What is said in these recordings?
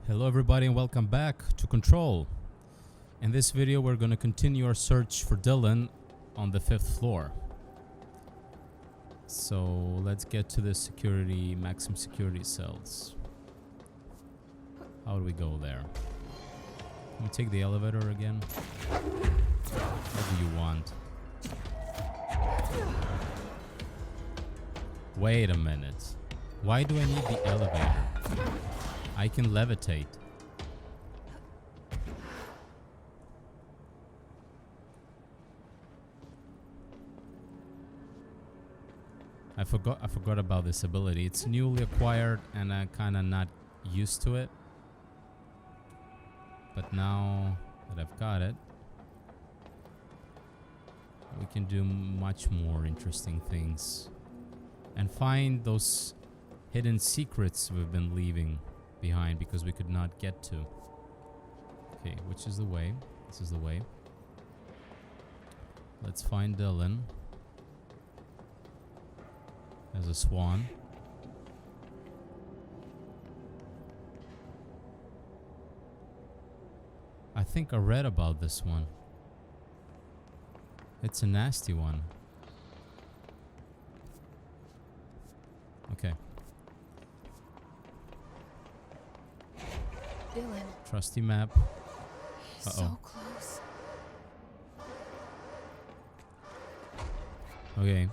Hello everybody and welcome back to Control. In this video we're going to continue our search for Dylan on the 5th floor. So let's get to the maximum security cells. How do we go there? Can we take the elevator again? What do you want? Wait a minute. Why do I need the elevator? I can levitate. I forgot about this ability. It's newly acquired and I'm kinda not used to it. But now that I've got it, we can do much more interesting things. And find those hidden secrets we've been leaving behind because we could not get to. Okay, which is the way? This is the way. Let's find Dylan. There's a swan. I think I read about this one. It's a nasty one. Okay. Dylan. Trusty map. He's so close. Okay.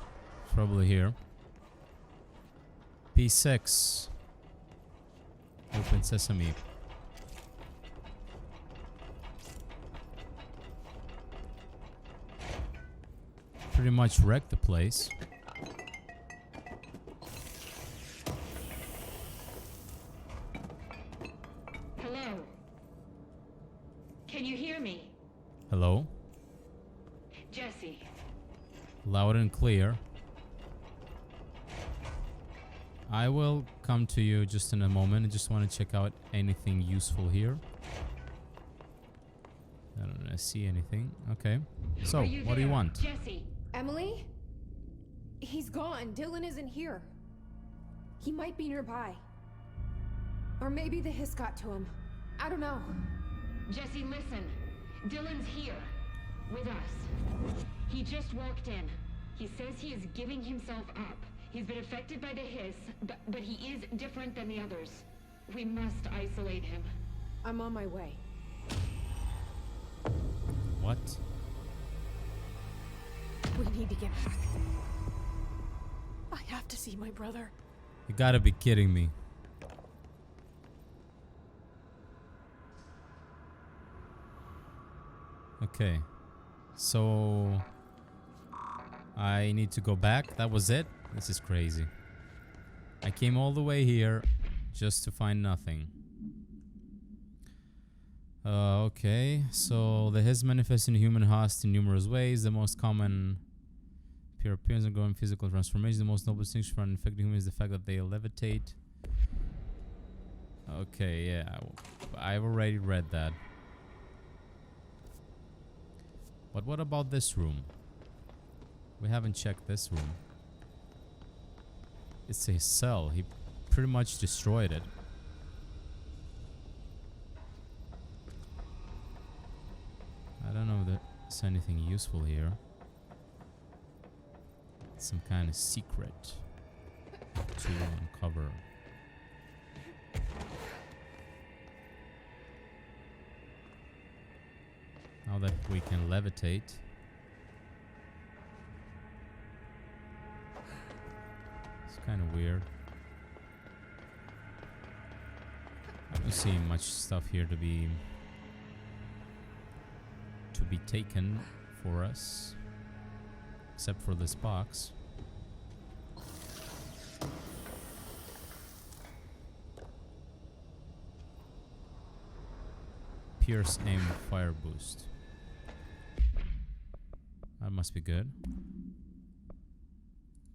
Probably here. P6. Open sesame. Pretty much wrecked the place. Hello? Can you hear me? Hello? Jesse. Loud and clear. I will come to you just in a moment. I just want to check out anything useful here. I don't see anything. Okay. So, what do you want? Jesse. Emily? He's gone. Dylan isn't here. He might be nearby. Or maybe the hiss got to him. I don't know. Jesse, listen. Dylan's here. With us. He just walked in. He says he is giving himself up. He's been affected by the hiss, but he is different than the others. We must isolate him. I'm on my way. What? We need to get back. I have to see my brother. You gotta be kidding me. Okay. So I need to go back. That was it? This is crazy. I came all the way here just to find nothing. Okay, so the hiss manifests in human host in numerous ways. The most common pure appearance and growing physical transformation. The most noble distinction for an infected human is the fact that they levitate. Okay, yeah, I've already read that. But what about this room? We haven't checked this room. It's a cell. He pretty much destroyed it. I don't know if there's anything useful here. Some kind of secret to uncover. Now that we can levitate. It's kind of weird. I don't see much stuff here to be taken for us, except for this box. Pierce aim fire boost. That must be good.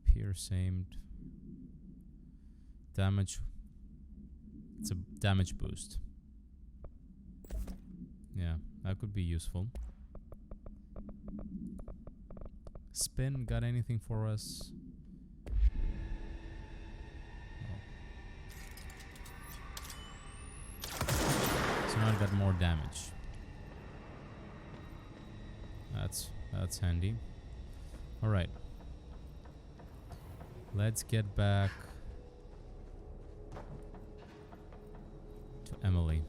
Pierce aimed damage. It's a damage boost. Yeah, that could be useful. Spin, got anything for us? got more damage. That's handy. All right. Let's get back to Emily.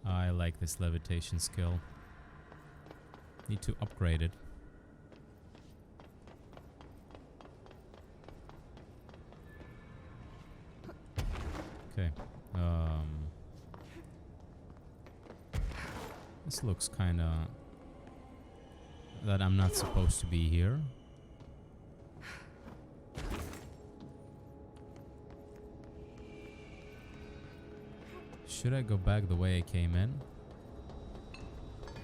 I like this levitation skill. Need to upgrade it. Okay. This looks kind of that I'm not supposed to be here. Should I go back the way I came in?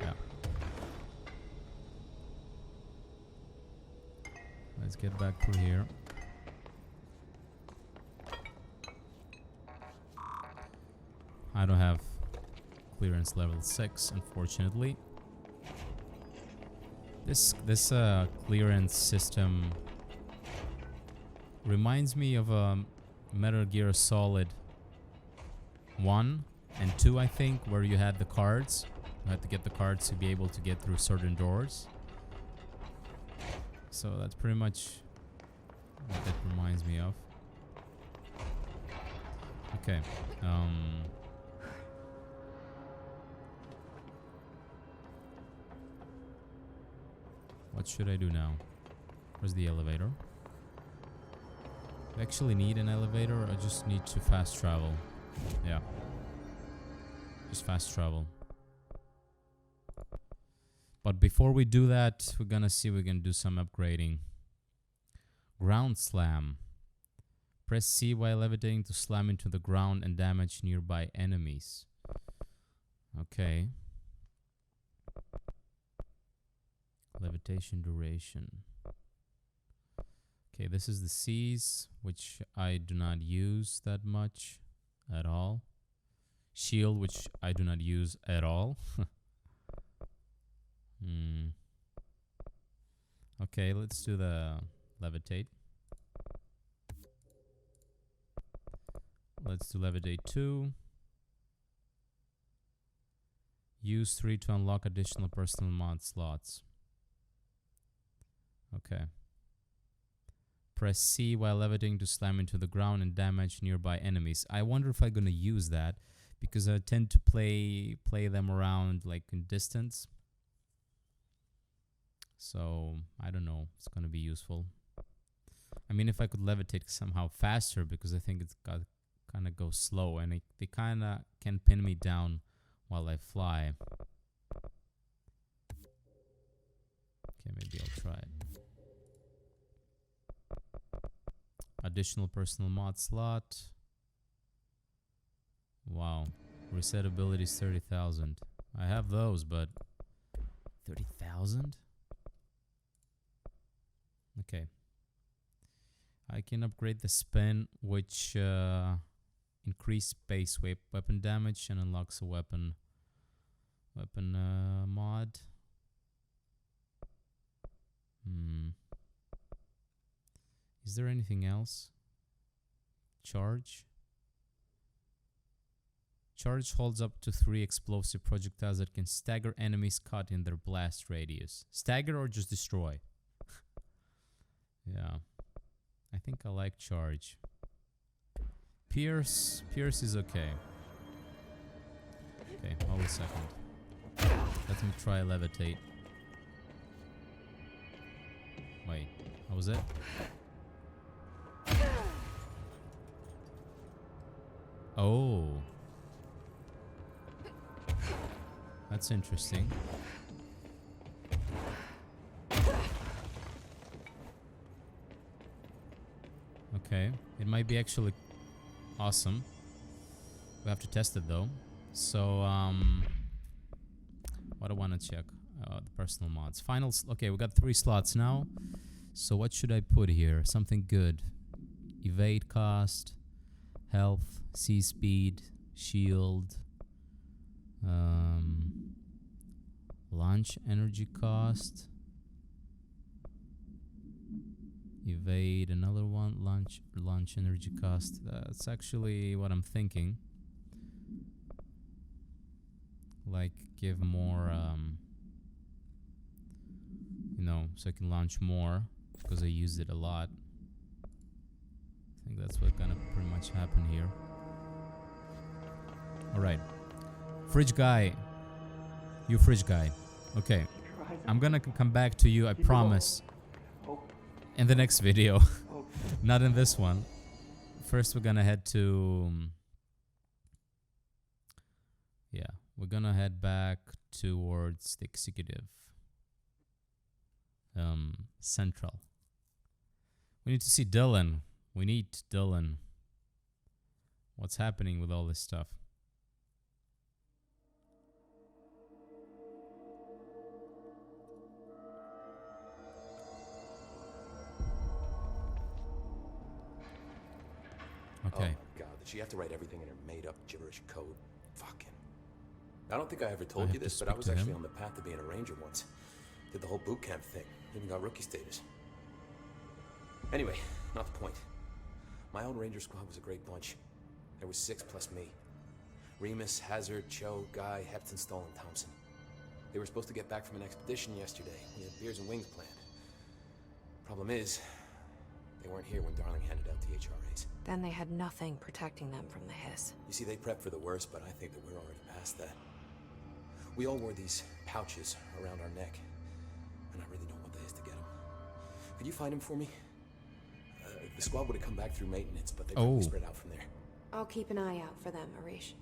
Yeah. Let's get back through here. I don't have clearance level 6, unfortunately. This clearance system reminds me of Metal Gear Solid 1 and 2, I think, where you had the cards. You had to get the cards to be able to get through certain doors. So that's pretty much what it reminds me of. Okay. What should I do now? Where's the elevator? I actually need an elevator, or I just need to fast travel? Yeah. Just fast travel. But before we do that, we're gonna see if we can do some upgrading. Ground slam. Press C while levitating to slam into the ground and damage nearby enemies. Okay. Levitation duration. Okay, this is the C's, which I do not use that much at all. Shield, which I do not use at all. Okay, let's do the levitate. Let's do levitate 2. Use 3 to unlock additional personal mod slots. Okay. Press C while levitating to slam into the ground and damage nearby enemies. I wonder if I'm gonna use that, because I tend to play them around like in distance. So I don't know. It's gonna be useful. I mean, if I could levitate somehow faster, because I think it's got kind of go slow, and they kind of can pin me down while I fly. Okay, maybe I'll try it. Additional personal mod slot. Wow. Reset abilities 30,000. I have those, but 30,000? Okay. I can upgrade the spin, which increase base weapon damage and unlocks a weapon mod. Is there anything else? Charge. Charge holds up to 3 explosive projectiles that can stagger enemies caught in their blast radius. Stagger or just destroy? Yeah. I think I like charge. Pierce is okay. Okay, hold a second. Let me try levitate. Wait, how was it? Oh. That's interesting. Okay, it might be actually awesome. We have to test it though. So, what I want to check? The personal mods. Okay, we got 3 slots now. So what should I put here? Something good. Evade cost, health, sea speed, shield, launch energy cost. Evade, another one. Launch energy cost. That's actually what I'm thinking. Like, give more, you know, so I can launch more, because I used it a lot. I think that's what's gonna pretty much happen here. Alright. Fridge guy. You fridge guy. Okay. I'm gonna come back to you, I promise. In the next video. Not in this one. First we're gonna head to... yeah. We're gonna head back towards the executive. Central. We need to see Dylan. We need Dylan. What's happening with all this stuff? Okay. Oh my god, did she have to write everything in her made-up gibberish code? Fucking. I don't think I ever told you this, but I was actually on the path to being a ranger once. Did the whole boot camp thing. Even got rookie status. Anyway, not the point. My old ranger squad was a great bunch. There was 6 plus me. Remus, Hazard, Cho, Guy, Hepton, Stoll, and Thompson. They were supposed to get back from an expedition yesterday. We had beers and wings planned. Problem is, they weren't here when Darling handed out the HRAs. Then they had nothing protecting them from the hiss. You see, they prepped for the worst, but I think that we're already past that. We all wore these pouches around our neck, and I really don't want the hiss to get them. Could you find him for me? The squad would have come back through maintenance, but they probably spread out from there. I'll keep an eye out for them, Arish.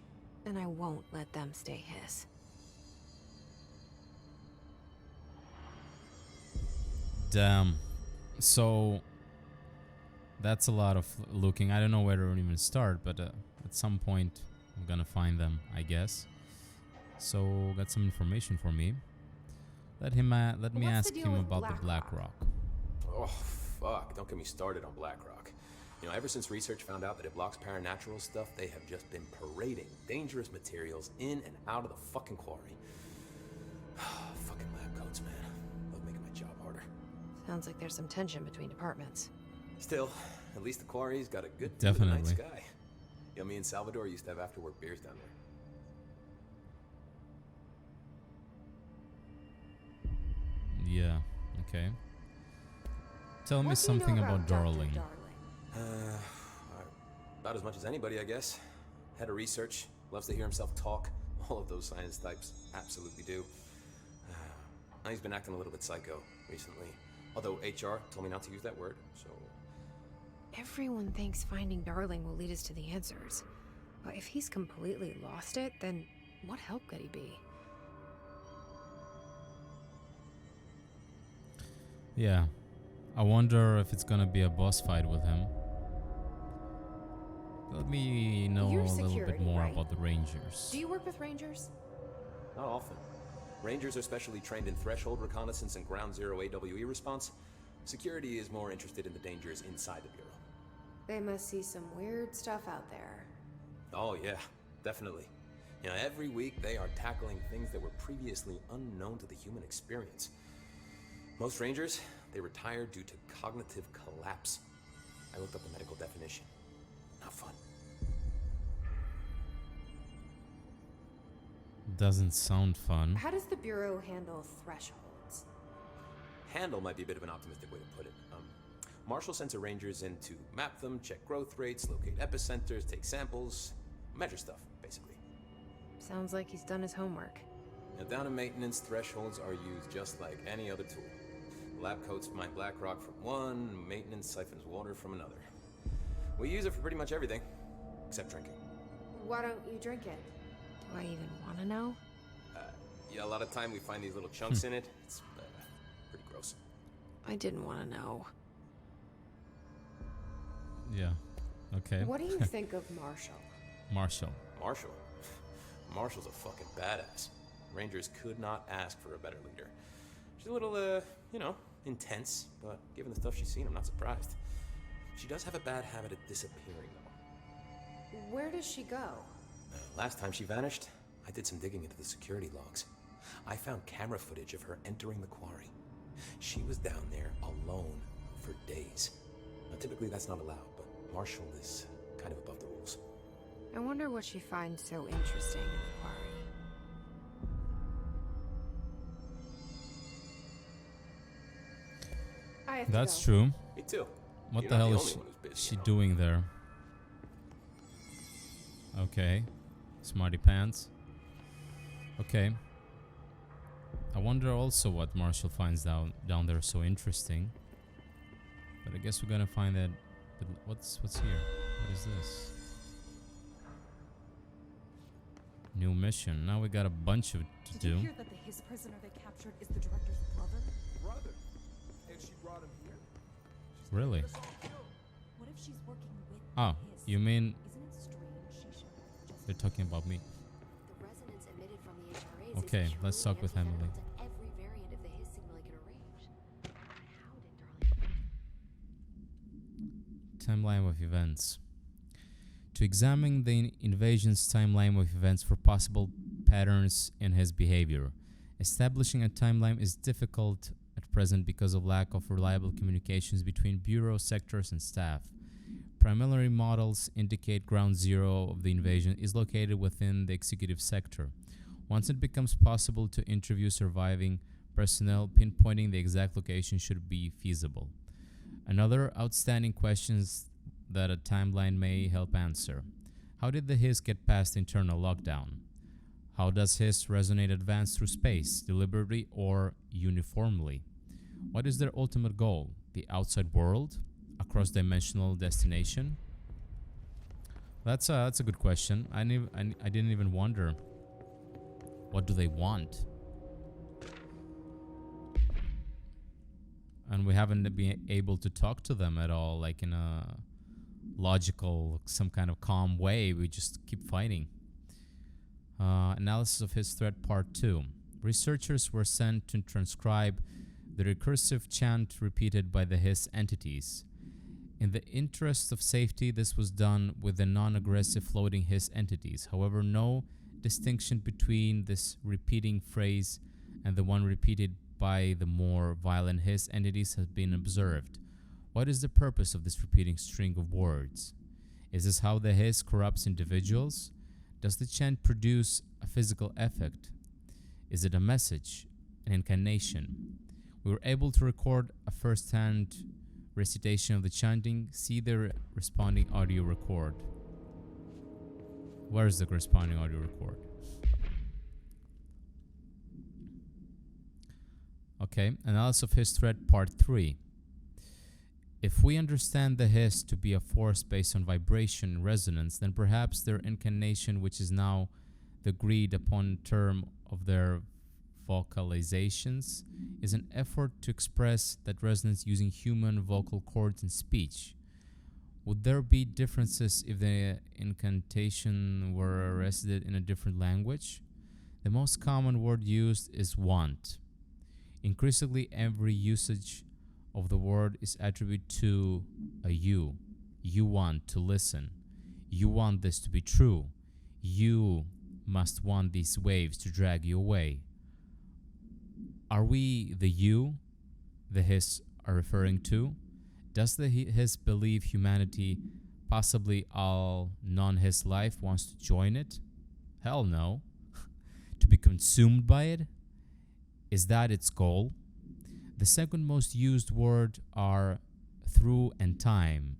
And I won't let them stay hiss. Damn. So that's a lot of looking. I don't know where to even start, but at some point I'm gonna find them, I guess. So got some information for me. Let me ask him about the Black Rock. Oh fuck! Don't get me started on Black Rock. You know, ever since research found out that it blocks paranatural stuff, they have just been parading dangerous materials in and out of the fucking quarry. Fucking lab coats, man. Love making my job harder. Sounds like there's some tension between departments. Still, at least the quarry's got a good Definitely. night sky. You know, me and Salvador used to have after-work beers down there. Yeah, okay. Tell me something about Darling. About as much as anybody, I guess. Head of research, loves to hear himself talk. All of those science types absolutely do. Now he's been acting a little bit psycho recently. Although HR told me not to use that word, so... Everyone thinks finding Darling will lead us to the answers. But if he's completely lost it, then what help could he be? Yeah. I wonder if it's gonna be a boss fight with him. Let me know You're a little security, bit more right? about the Rangers. Do you work with Rangers? Not often. Rangers are specially trained in threshold reconnaissance and ground zero AWE response. Security is more interested in the dangers inside the Bureau. They must see some weird stuff out there. Oh yeah, definitely. You know, every week they are tackling things that were previously unknown to the human experience. Most Rangers, they retire due to cognitive collapse. I looked up the medical definition. Not fun. Doesn't sound fun. How does the Bureau handle thresholds? Handle might be a bit of an optimistic way to put it. Marshall sends her Rangers in to map them, check growth rates, locate epicenters, take samples, measure stuff, basically. Sounds like he's done his homework. Now, down in maintenance, thresholds are used just like any other tool. Lab coats mine black rock from one, maintenance siphons water from another. We use it for pretty much everything, except drinking. Why don't you drink it? Do I even want to know? Yeah, a lot of time we find these little chunks in it. It's pretty gross. I didn't want to know. Yeah. Okay. What do you think of Marshall? Marshall. Marshall? Marshall's a fucking badass. Rangers could not ask for a better leader. She's a little, you know, intense, but given the stuff she's seen, I'm not surprised. She does have a bad habit of disappearing, though. Where does she go? Last time she vanished, I did some digging into the security logs. I found camera footage of her entering the quarry. She was down there alone for days. Now, typically that's not allowed, but Marshall is kind of above the rules. I wonder what she finds so interesting in the quarry. I have to That's go. true. Me too. What You're the not hell the is only one who's busy, she you know. doing there? Okay. Smarty pants. Okay. I wonder also what Marshall finds down there so interesting. But I guess we're gonna find that. But what's here? What is this? New mission. Now we got a bunch of to Did do. you hear that his prisoner they captured is the director's brother? Brother. And she brought him here? Really? What if she's working with Oh, his? you mean Isn't it strange she showed up just they're talking about me? The resonance emitted from the HRAs Okay, is let's truly talk with antithetical Emily. to every variant of the his signal I can arrange. How did darling? Timeline of events. To examine the invasion's timeline of events for possible patterns in his behavior. Establishing a timeline is difficult at present because of lack of reliable communications between bureau sectors and staff. Preliminary models indicate ground zero of the invasion is located within the executive sector. Once it becomes possible to interview surviving personnel, pinpointing the exact location should be feasible. Another outstanding questions that a timeline may help answer. How did the Hiss get past internal lockdown? How does Hiss resonate advance through space, deliberately or uniformly? What is their ultimate goal? The outside world? A cross-dimensional destination? That's a good question. I didn't even wonder. What do they want? And we haven't been able to talk to them at all, like in a logical, some kind of calm way. We just keep fighting. Analysis of his threat part 2. Researchers were sent to transcribe the recursive chant repeated by the Hiss entities. In the interest of safety, this was done with the non-aggressive floating Hiss entities. However, no distinction between this repeating phrase and the one repeated by the more violent Hiss entities has been observed. What is the purpose of this repeating string of words? Is this how the Hiss corrupts individuals? Does the chant produce a physical effect? Is it a message, an incarnation? We were able to record a first-hand recitation of the chanting. See the responding audio record. Where is the corresponding audio record? Okay, analysis of Hiss threat part 3. If we understand the Hiss to be a force based on vibration and resonance, then perhaps their incarnation, which is now the agreed upon term of their vocalizations, is an effort to express that resonance using human vocal cords and speech. Would there be differences if the incantation were recited in a different language? The most common word used is want. Increasingly, every usage of the word is attributed to a you. You want to listen. You want this to be true. You must want these waves to drag you away. Are we the you the Hiss are referring to? Does the Hiss believe humanity, possibly all non-Hiss life, wants to join it? Hell no. To be consumed by it? Is that its goal? The second most used word are through and time.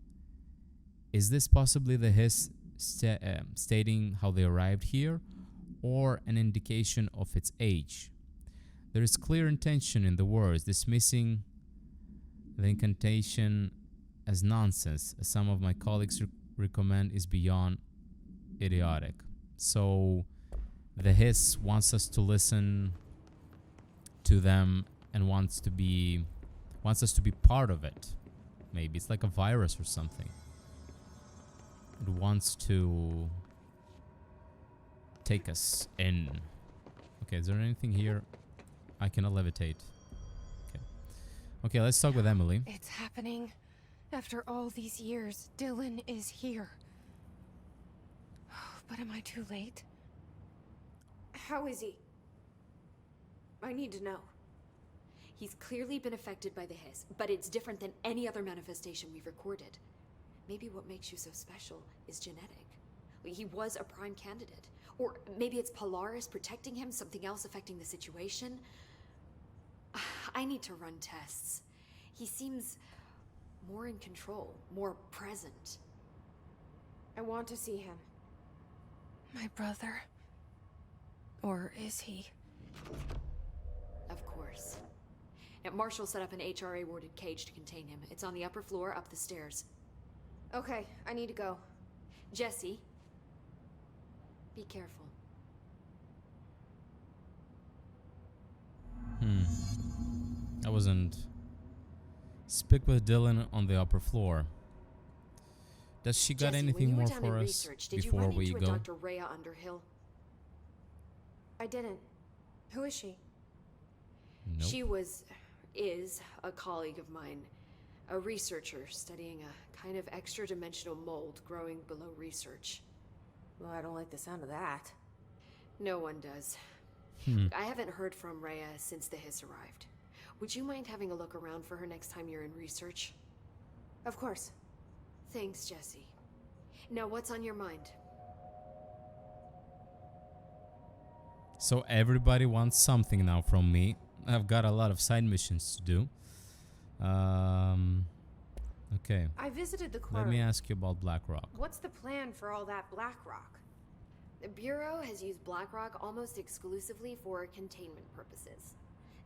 Is this possibly the Hiss stating how they arrived here, or an indication of its age? There is clear intention in the words, dismissing the incantation as nonsense, as some of my colleagues recommend, is beyond idiotic. So the Hiss wants us to listen to them and wants us to be part of it. Maybe it's like a virus or something. It wants to take us in. Okay, is there anything here? I cannot levitate. Okay, let's talk with Emily. It's happening. After all these years, Dylan is here. But am I too late? How is he? I need to know. He's clearly been affected by the hiss, but it's different than any other manifestation we've recorded. Maybe what makes you so special is genetic. He was a prime candidate. Or maybe it's Polaris protecting him, something else affecting the situation. I need to run tests. He seems more in control, more present. I want to see him. My brother? Or is he? Of course. Now, Marshall set up an HRA-warded cage to contain him. It's on the upper floor, up the stairs. Okay, I need to go. Jesse, be careful. I wasn't. Speak with Dylan on the upper floor. Does she got Jesse, when anything you more were down for in us research, did before you run we into go? a Dr. Rhea Underhill? I didn't. Who is she? Nope. She is a colleague of mine, a researcher studying a kind of extra-dimensional mold growing below research. Well, I don't like the sound of that. No one does. I haven't heard from Rhea since the hiss arrived. Would you mind having a look around for her next time you're in research? Of course. Thanks, Jesse. Now, what's on your mind? So everybody wants something now from me. I've got a lot of side missions to do. Okay. I visited the quarry. Let me ask you about BlackRock. What's the plan for all that black rock? The Bureau has used BlackRock almost exclusively for containment purposes.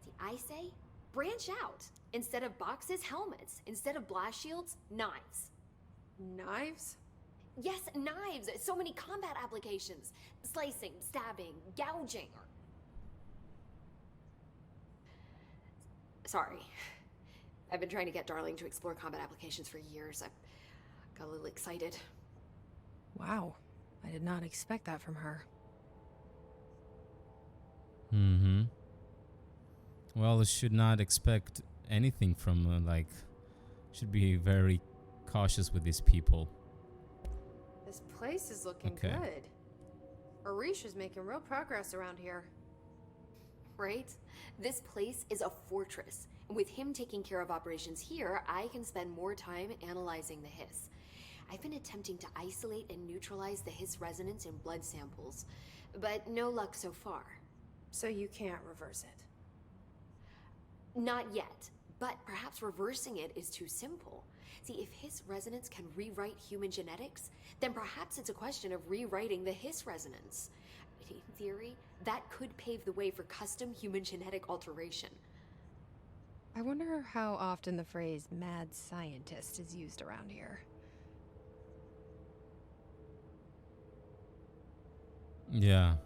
See, I say, branch out. Instead of boxes, helmets. Instead of blast shields, knives. Knives? Yes, knives! So many combat applications. Slicing, stabbing, gouging. Sorry. I've been trying to get Darling to explore combat applications for years. I got a little excited. Wow. I did not expect that from her. Well, I should not expect anything from, should be very cautious with these people. This place is looking Okay. good. Arish is making real progress around here. Right? This place is a fortress. And with him taking care of operations here, I can spend more time analyzing the hiss. I've been attempting to isolate and neutralize the hiss resonance in blood samples, but no luck so far. So you can't reverse it. Not yet, but perhaps reversing it is too simple. See, if hiss resonance can rewrite human genetics, then perhaps it's a question of rewriting the hiss resonance. In theory, that could pave the way for custom human genetic alteration. I wonder how often the phrase mad scientist is used around here. Yeah,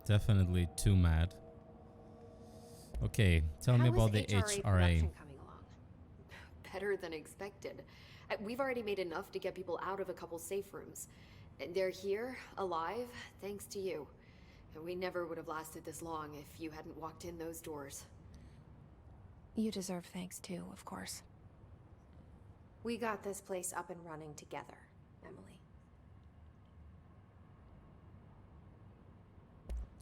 definitely too mad. Okay, tell me about the HRA. production coming along? Better than expected. We've already made enough to get people out of a couple safe rooms. They're here, alive, thanks to you. We never would have lasted this long if you hadn't walked in those doors. You deserve thanks too, of course. We got this place up and running together, Emily.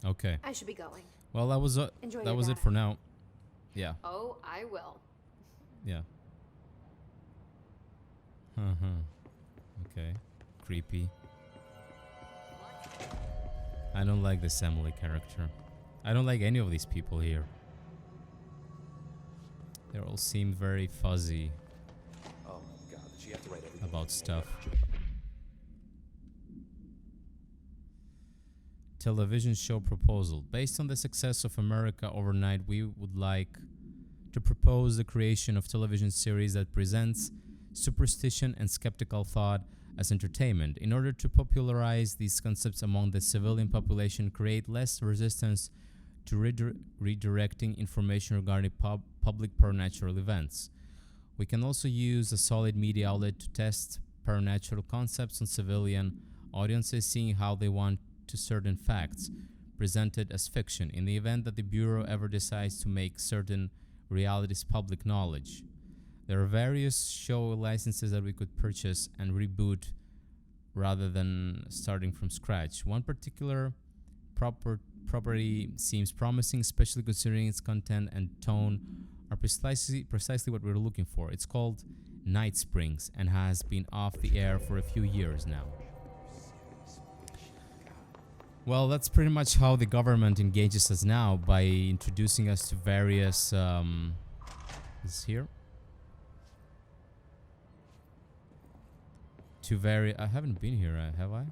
Okay. I should be going. Well, that was Enjoy that your was it data. for now. Yeah. Oh, I will. Yeah. Okay. Creepy. I don't like this Emily character. I don't like any of these people here. They all seem very fuzzy Oh my god, did she have to write everything about in stuff. gibberish? Television show proposal. Based on the success of America Overnight, we would like to propose the creation of television series that presents superstition and skeptical thought as entertainment. In order to popularize these concepts among the civilian population, create less resistance to redirecting information regarding public paranormal events. We can also use a solid media outlet to test paranormal concepts on civilian audiences, seeing how they want to certain facts presented as fiction in the event that the Bureau ever decides to make certain realities public knowledge. There are various show licenses that we could purchase and reboot rather than starting from scratch. One particular property seems promising, especially considering its content and tone are precisely what we're looking for. It's called Night Springs and has been off the air for a few years now. Well, that's pretty much how the government engages us now, by introducing us to various is here? I haven't been here, have I?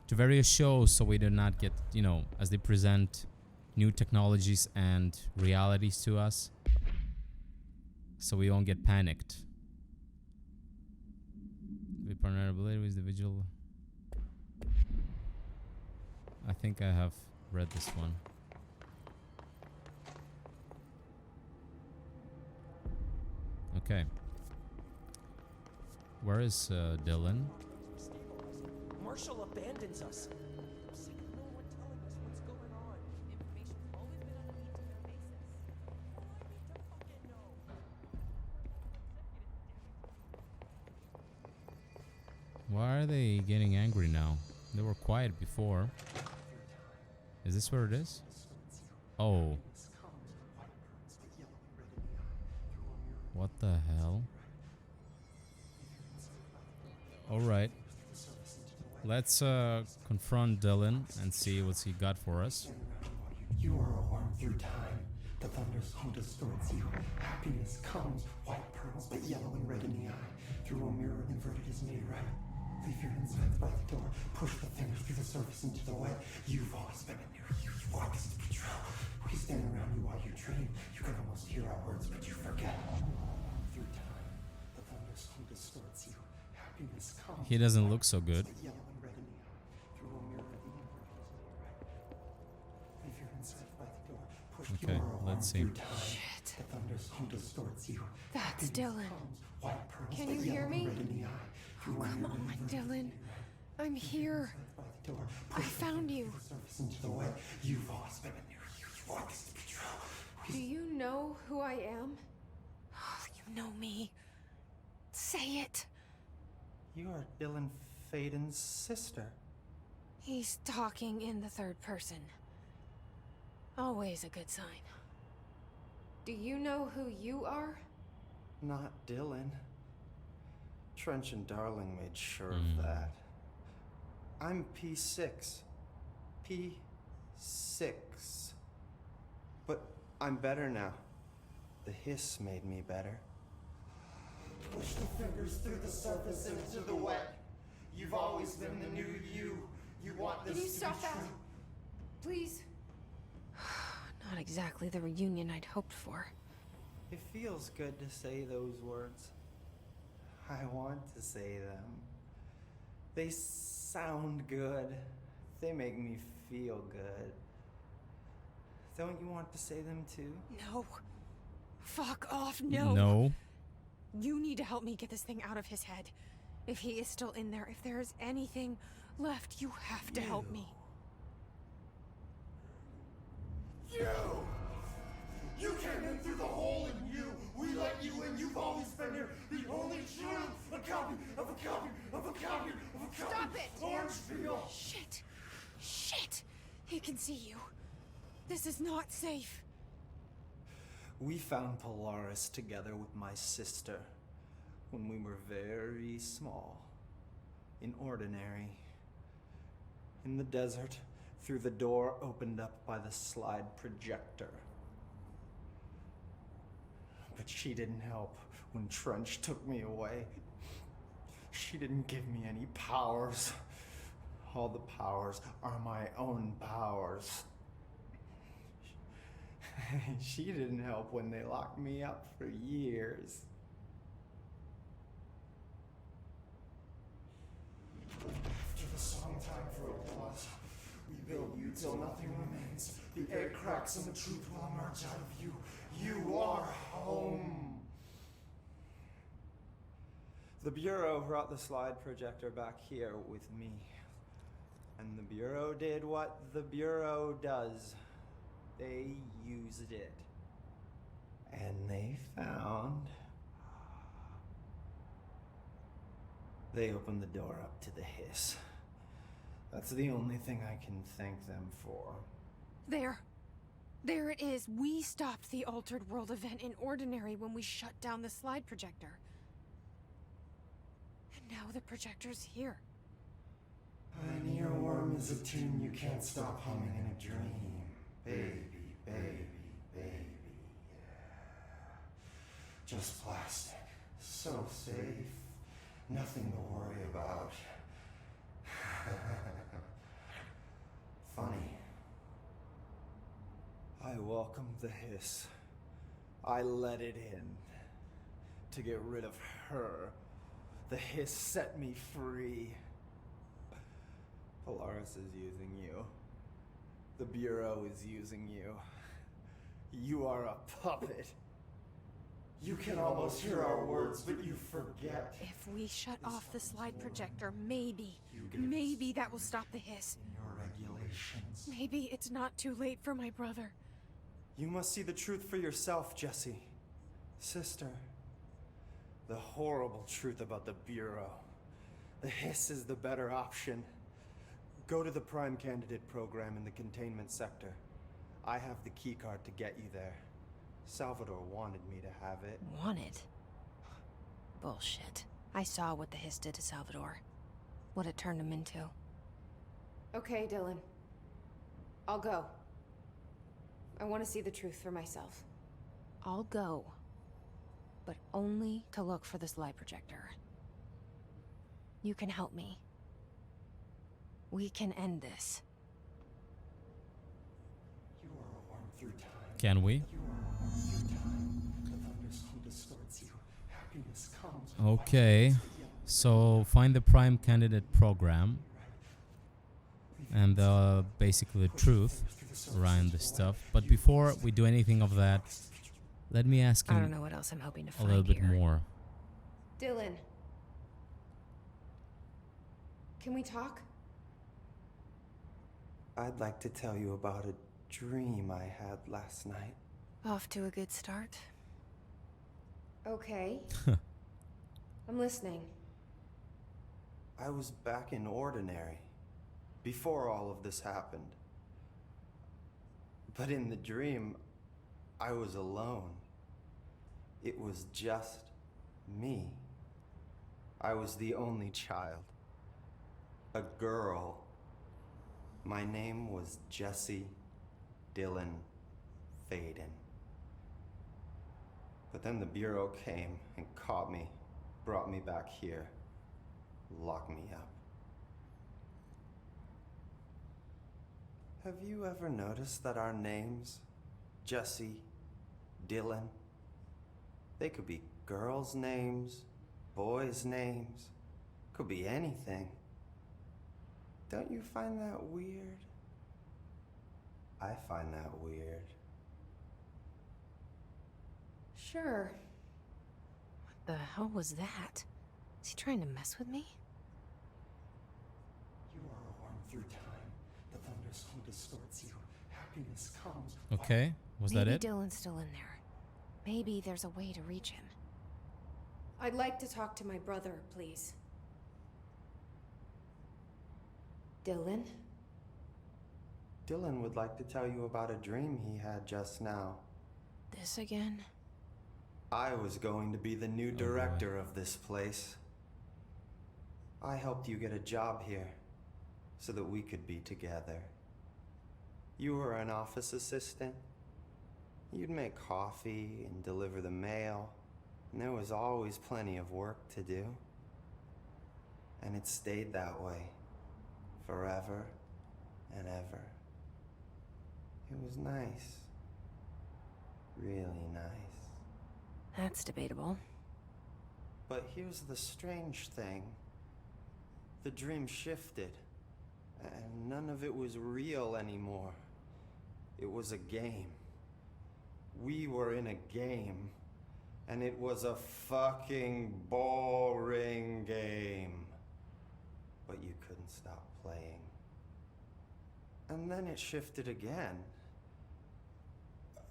To various shows, so we do not get, you know, as they present new technologies and realities to us, so we don't get panicked. The vulnerability with the vigil. I think I have read this one. Okay. Where is Dylan? Marshall abandons us. I'm sick of no one telling us what's going on. Information's always been underneath their bases. Why we don't fucking know? Why are they getting angry now? They were quiet before. Is this where it is? Oh. What the hell? Alright. Let's confront Dylan and see what's he got for us. You are a worm through time. The thunder's home distorts you. Happiness comes, white pearls, but yellow and red in the eye. Through a mirror inverted is made right. Leave your insides by the door. Push the fingers through the surface into the wet. You've always been in there. You walk as the patrol. We stand around you while you dream. You can almost hear our words, but you forget. Through time, the thunder's home distorts you. Happiness comes. He doesn't look so good. Okay, let's see. Shit. That's Dylan. Can you hear me? Oh, come on, Dylan. I'm here. I found you. Do you know who I am? Oh, you know me. Say it. You are Dylan Faden's sister. He's talking in the third person. Always a good sign. Do you know who you are? Not Dylan. Trench and Darling made sure of that. I'm P6. P6. But I'm better now. The hiss made me better. Push the fingers through the surface into the wet. You've always been the new you. You want this Can you to stop be that? true. Please? Not exactly the reunion I'd hoped for. It feels good to say those words. I want to say them. They sound good. They make me feel good. Don't you want to say them too? No. Fuck off, no. No. You need to help me get this thing out of his head. If he is still in there, if there is anything left, you have to help me. You came in through the hole in you. We let you in. You've always been here. The only true. A copy of a copy of a copy of a copy. Stop it! Orange peel. Shit. Shit. He can see you. This is not safe. We found Polaris together with my sister when we were very small. In Ordinary. In the desert, through the door opened up by the slide projector. But she didn't help when Trench took me away. She didn't give me any powers. All the powers are my own powers. She didn't help when they locked me up for years. After the song time for applause, we build you till nothing remains. The egg cracks and the truth will emerge out of you. You are home. The Bureau brought the slide projector back here with me. And the Bureau did what the Bureau does. They used it. And they found... They opened the door up to the hiss. That's the only thing I can thank them for. There. There it is. We stopped the Altered World event in Ordinary when we shut down the slide projector. And now the projector's here. An earworm is a tune you can't stop humming in a dream. Baby, baby, baby, yeah. Just plastic. So safe. Nothing to worry about. Funny. I welcomed the hiss. I let it in. To get rid of her. The hiss set me free. Polaris is using you. The Bureau is using you. You are a puppet. You can almost hear our words, but you forget. If we shut off the slide projector, maybe that will stop the hiss. In your regulations. Maybe it's not too late for my brother. You must see the truth for yourself, Jesse. Sister. The horrible truth about the Bureau. The hiss is the better option. Go to the Prime Candidate program in the containment sector. I have the keycard to get you there. Salvador wanted me to have it. Wanted? Bullshit. I saw what the hiss did to Salvador. What it turned him into. Okay, Dylan. I'll go. I want to see the truth for myself. I'll go. But only to look for the slide projector. You can help me. We can end this. You are a worm through time. Can we? You are a worm through time. The thunderstorm distorts you. Happiness comes. Okay. So find the Prime Candidate program and basically the truth around this stuff. But before we do anything of that, let me ask I don't him know what else I'm hoping to a find little bit here. more. Dylan. Can we talk? I'd like to tell you about a dream I had last night. Off to a good start. Okay. I'm listening. I was back in Ordinary, before all of this happened. But in the dream, I was alone. It was just me. I was the only child. A girl. My name was Jesse Dylan Faden. But then the Bureau came and caught me, brought me back here, locked me up. Have you ever noticed that our names, Jesse, Dylan, they could be girls' names, boys' names, could be anything. Don't you find that weird? I find that weird. Sure. What the hell was that? Is he trying to mess with me? You are a worm through time. The thunderstorm distorts you. Happiness comes. Okay, was that it? Maybe Dylan's still in there. Maybe there's a way to reach him. I'd like to talk to my brother, please. Dylan? Dylan would like to tell you about a dream he had just now. This again? I was going to be the new director of this place. I helped you get a job here, so that we could be together. You were an office assistant. You'd make coffee and deliver the mail, and there was always plenty of work to do. And it stayed that way, forever and ever. It was nice. Really nice. That's debatable. But here's the strange thing. The dream shifted, and none of it was real anymore. It was a game. We were in a game, and it was a fucking boring game. But you couldn't stop playing. And then it shifted again.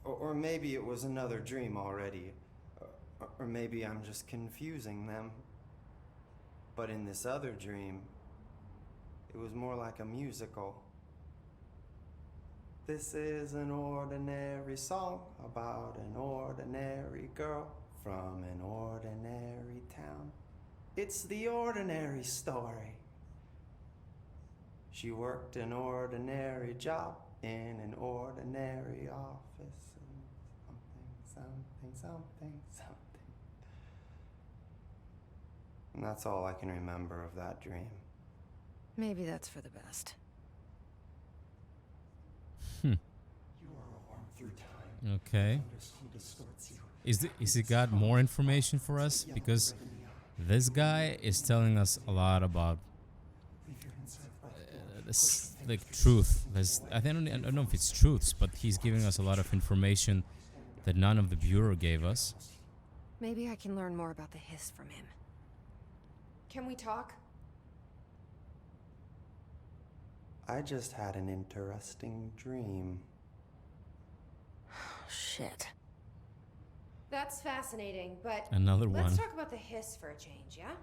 Or maybe it was another dream already. Or maybe I'm just confusing them. But in this other dream, it was more like a musical. This is an ordinary song about an ordinary girl from an ordinary town. It's the ordinary story. She worked an ordinary job in an ordinary office. And something. And that's all I can remember of that dream. Maybe that's for the best. You are a worm through time. Okay. Is it got more information for us? Because this guy is telling us a lot about this, like, truth. I don't know if it's truths, but he's giving us a lot of information that none of the Bureau gave us. Maybe I can learn more about the hiss from him. Can we talk? I just had an interesting dream. Shit. That's fascinating, but Another one. let's talk about the hiss for a change, yeah?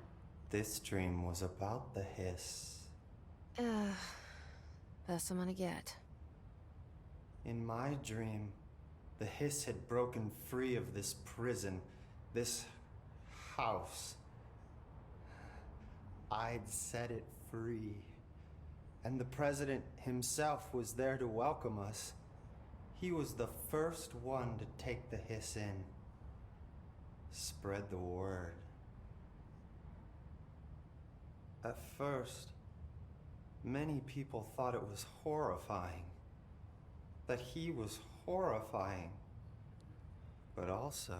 This dream was about the hiss. Best I'm gonna get. In my dream, the hiss had broken free of this prison, this house. I'd set it free. And the president himself was there to welcome us. He was the first one to take the hiss in. Spread the word. At first, many people thought it was horrifying. That he was horrifying. But also,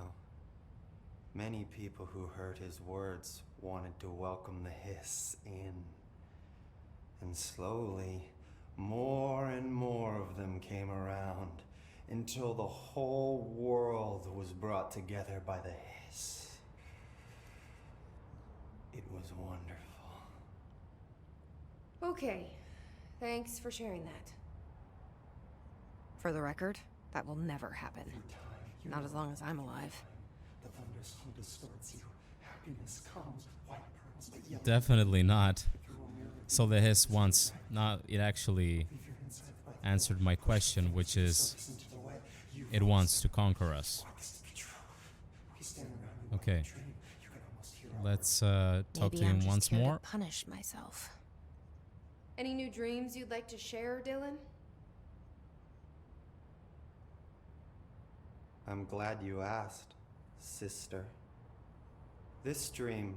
many people who heard his words wanted to welcome the hiss in. And slowly, more and more of them came around until the whole world was brought together by the hiss. It was wonderful. Okay. Thanks for sharing that. For the record, that will never happen. Not as long as I'm alive. The thunderstorm distorts you. Happiness comes, white pearls, but yellow. Definitely not. So the hiss once, it actually answered my question, which is, it wants to conquer us. Okay. Let's talk Maybe to I'm him just once here to more. punish myself. Any new dreams you'd like to share, Dylan? I'm glad you asked, sister. This dream,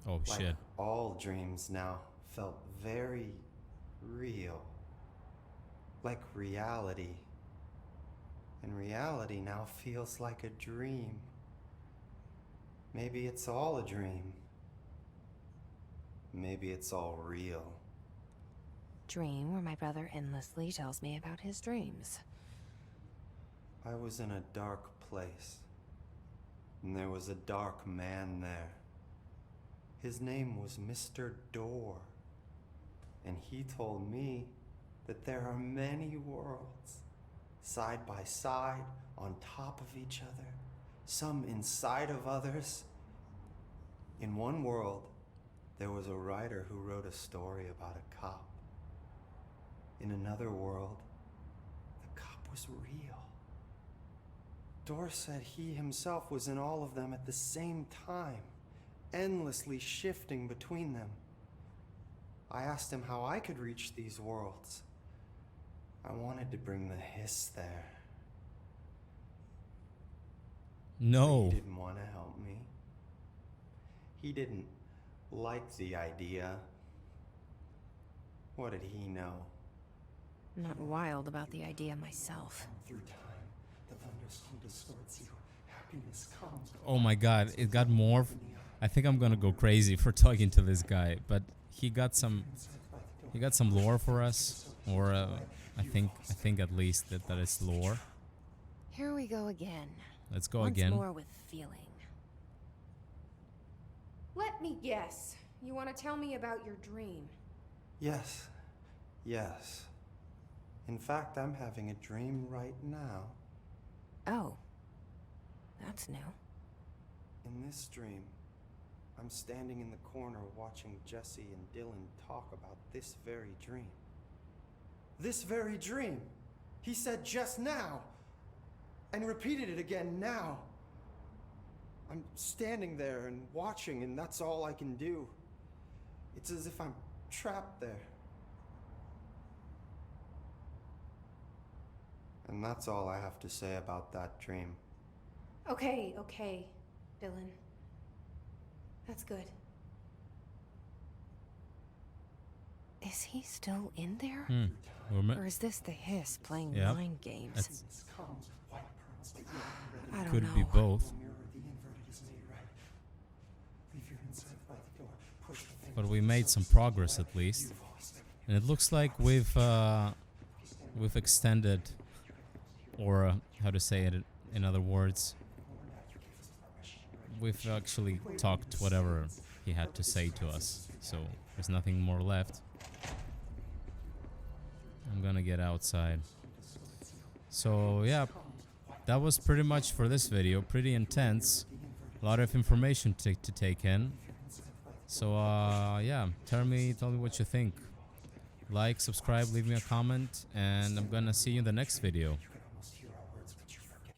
Oh like shit. all dreams now, felt very real. Like reality. And reality now feels like a dream. Maybe it's all a dream. Maybe it's all real. Dream where my brother endlessly tells me about his dreams. I was in a dark place, and there was a dark man there. His name was Mr. Door, and he told me that there are many worlds, side by side, on top of each other, some inside of others. In one world, there was a writer who wrote a story about a cop. In another world, the cop was real. Door said he himself was in all of them at the same time, endlessly shifting between them. I asked him how I could reach these worlds. I wanted to bring the hiss there. No. He didn't want to help me. He didn't like the idea. What did he know? I'm not wild about the idea myself. Through time, the thunderstorm distorts you. Happiness comes. Oh my god, it got more. I think I'm gonna go crazy for talking to this guy, but he got some lore for us, or I think at least that is lore. Here we go again. Let's go Once again. more with feeling. Let me guess. You want to tell me about your dream? Yes. Yes. In fact, I'm having a dream right now. Oh. That's new. In this dream, I'm standing in the corner watching Jesse and Dylan talk about this very dream. This very dream! He said just now. And repeated it again now. I'm standing there and watching, and that's all I can do. It's as if I'm trapped there. And that's all I have to say about that dream. Okay, Dylan. That's good. Is he still in there? Or is this the hiss playing mind games? I don't know. Could be both. But we made some progress at least. And it looks like we've extended, or how to say it in other words, we've actually talked whatever he had to say to us. So there's nothing more left. I'm gonna get outside. So yeah, that was pretty much for this video. Pretty intense. A lot of information to take in. So yeah, tell me what you think. Like, subscribe, leave me a comment, and I'm gonna see you in the next video.